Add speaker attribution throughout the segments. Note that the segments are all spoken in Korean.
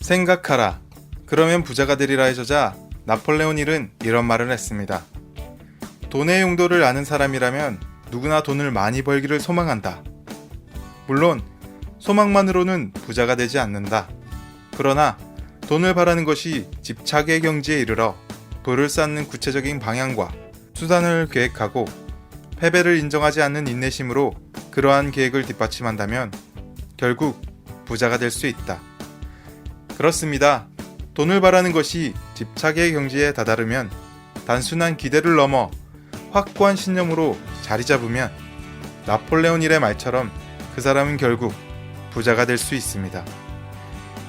Speaker 1: 생각하라. 그러면 부자가 되리라의 저자 나폴레온 힐은 이런 말을 했습니다. 돈의 용도를 아는 사람이라면 누구나 돈을 많이 벌기를 소망한다. 물론 소망만으로는 부자가 되지 않는다. 그러나 돈을 바라는 것이 집착의 경지에 이르러 부를 쌓는 구체적인 방향과 수단을 계획하고 패배를 인정하지 않는 인내심으로 그러한 계획을 뒷받침한다면 결국 부자가 될 수 있다. 그렇습니다. 돈을 바라는 것이 집착의 경지에 다다르면 단순한 기대를 넘어 확고한 신념으로 자리 잡으면 나폴레온 힐의 말처럼 그 사람은 결국 부자가 될 수 있습니다.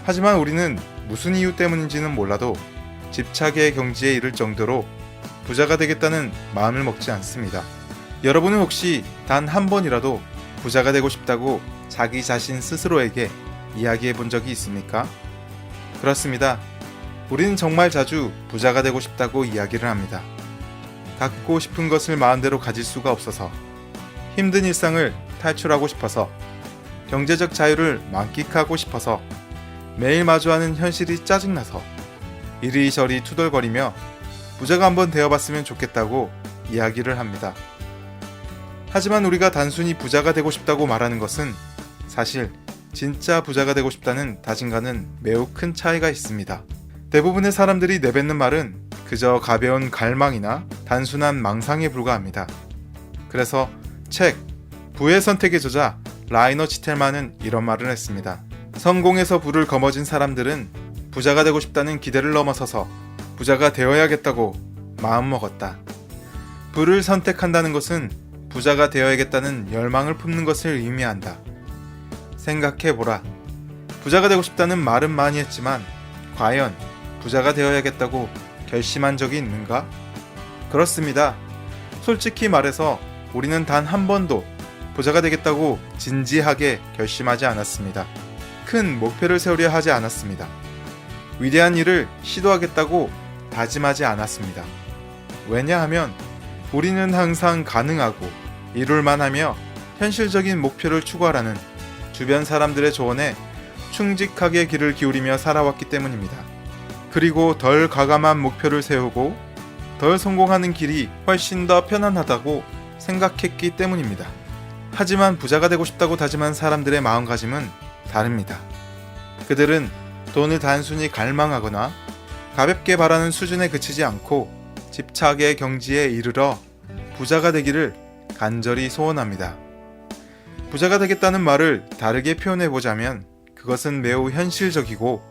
Speaker 1: 하지만 우리는 무슨 이유 때문인지는 몰라도 집착의 경지에 이를 정도로 부자가 되겠다는 마음을 먹지 않습니다. 여러분은 혹시 단 한 번이라도 부자가 되고 싶다고 자기 자신 스스로에게 이야기해 본 적이 있습니까? 그렇습니다. 우리는 정말 자주 부자가 되고 싶다고 이야기를 합니다. 갖고 싶은 것을 마음대로 가질 수가 없어서, 힘든 일상을 탈출하고 싶어서, 경제적 자유를 만끽하고 싶어서, 매일 마주하는 현실이 짜증나서 이리저리 투덜거리며 부자가 한번 되어봤으면 좋겠다고 이야기를 합니다. 하지만 우리가 단순히 부자가 되고 싶다고 말하는 것은 사실 진짜 부자가 되고 싶다는 다짐과는 매우 큰 차이가 있습니다. 대부분의 사람들이 내뱉는 말은 그저 가벼운 갈망이나 단순한 망상에 불과합니다. 그래서 책 부의 선택의 저자 라이너 치텔만은 이런 말을 했습니다. 성공에서 부를 거머쥔 사람들은 부자가 되고 싶다는 기대를 넘어서서 부자가 되어야겠다고 마음먹었다. 부를 선택한다는 것은 부자가 되어야겠다는 열망을 품는 것을 의미한다. 생각해보라. 부자가 되고 싶다는 말은 많이 했지만 과연 부자가 되어야겠다고 결심한 적이 있는가? 그렇습니다. 솔직히 말해서 우리는 단 한 번도 부자가 되겠다고 진지하게 결심하지 않았습니다. 큰 목표를 세우려 하지 않았습니다. 위대한 일을 시도하겠다고 다짐하지 않았습니다. 왜냐하면 우리는 항상 가능하고 이룰만 하며 현실적인 목표를 추구하라는 주변 사람들의 조언에 충직하게 귀를 기울이며 살아왔기 때문입니다. 그리고 덜 과감한 목표를 세우고 덜 성공하는 길이 훨씬 더 편안하다고 생각했기 때문입니다. 하지만 부자가 되고 싶다고 다짐한 사람들의 마음가짐은 다릅니다. 그들은 돈을 단순히 갈망하거나 가볍게 바라는 수준에 그치지 않고 집착의 경지에 이르러 부자가 되기를 간절히 소원합니다. 부자가 되겠다는 말을 다르게 표현해보자면 그것은 매우 현실적이고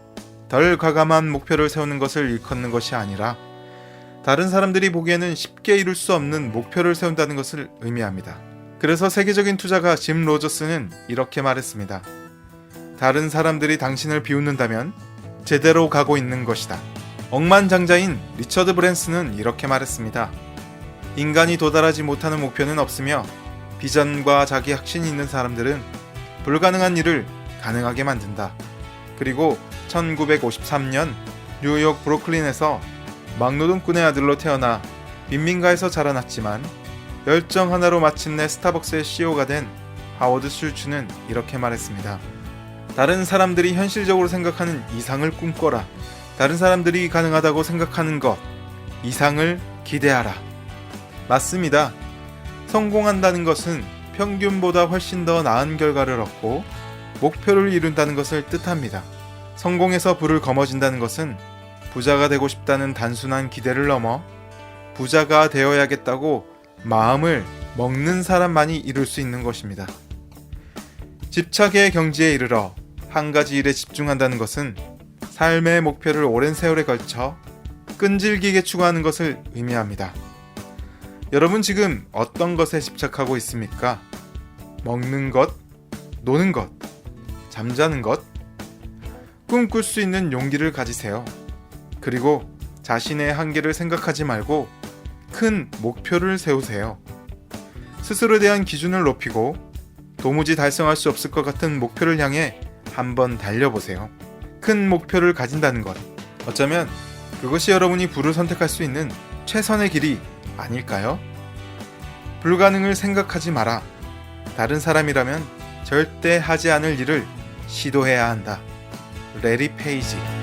Speaker 1: 덜 과감한 목표를 세우는 것을 일컫는 것이 아니라 다른 사람들이 보기에는 쉽게 이룰 수 없는 목표를 세운다는 것을 의미합니다. 그래서 세계적인 투자가 짐 로저스는 이렇게 말했습니다. 다른 사람들이 당신을 비웃는다면 제대로 가고 있는 것이다. 억만장자인 리처드 브랜슨은 이렇게 말했습니다. 인간이 도달하지 못하는 목표는 없으며 비전과 자기 확신이 있는 사람들은 불가능한 일을 가능하게 만든다. 그리고 1953년 뉴욕 브루클린에서 막노동꾼의 아들로 태어나 빈민가에서 자라났지만 열정 하나로 마침내 스타벅스의 CEO가 된 하워드 슐츠는 이렇게 말했습니다. 다른 사람들이 현실적으로 생각하는 이상을 꿈꿔라. 다른 사람들이 가능하다고 생각하는 것 이상을 기대하라. 맞습니다. 성공한다는 것은 평균보다 훨씬 더 나은 결과를 얻고 목표를 이룬다는 것을 뜻합니다. 성공에서 부를 거머쥔다는 것은 부자가 되고 싶다는 단순한 기대를 넘어 부자가 되어야겠다고 마음을 먹는 사람만이 이룰 수 있는 것입니다. 집착의 경지에 이르러 한 가지 일에 집중한다는 것은 삶의 목표를 오랜 세월에 걸쳐 끈질기게 추구하는 것을 의미합니다. 여러분 지금 어떤 것에 집착하고 있습니까? 먹는 것, 노는 것, 잠자는 것? 꿈꿀 수 있는 용기를 가지세요. 그리고 자신의 한계를 생각하지 말고 큰 목표를 세우세요. 스스로에 대한 기준을 높이고 도무지 달성할 수 없을 것 같은 목표를 향해 한번 달려보세요. 큰 목표를 가진다는 것, 어쩌면 그것이 여러분이 부를 선택할 수 있는 최선의 길이 아닐까요? 불가능을 생각하지 마라. 다른 사람이라면 절대 하지 않을 일을 시도해야 한다. 레리 페이지.